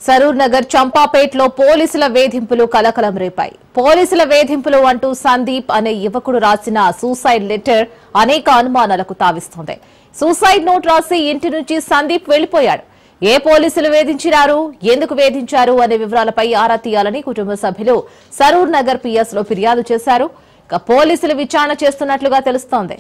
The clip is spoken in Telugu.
సరూర్ నగర్ చంపాపేటలో పోలీసుల వేధింపులు కలకలం రేపాయి. పోలీసుల వేధింపులు అంటూ సందీప్ అనే యువకుడు రాసిన సూసైడ్ లెటర్ అనేక అనుమానాలకు తావిస్తోంది. సూసైడ్ నోట్ రాసి ఇంటి నుంచి సందీప్ వెళ్లిపోయాడు. ఏ పోలీసులు వేధించారు, ఎందుకు వేధించారు అనే వివరాలపై ఆరా తీయాలని కుటుంబ సభ్యులు సరూర్ నగర్ పిఎస్ లో ఫిర్యాదు చేశారు. పోలీసులు విచారణ చేస్తున్నట్లుగా తెలుస్తోంది.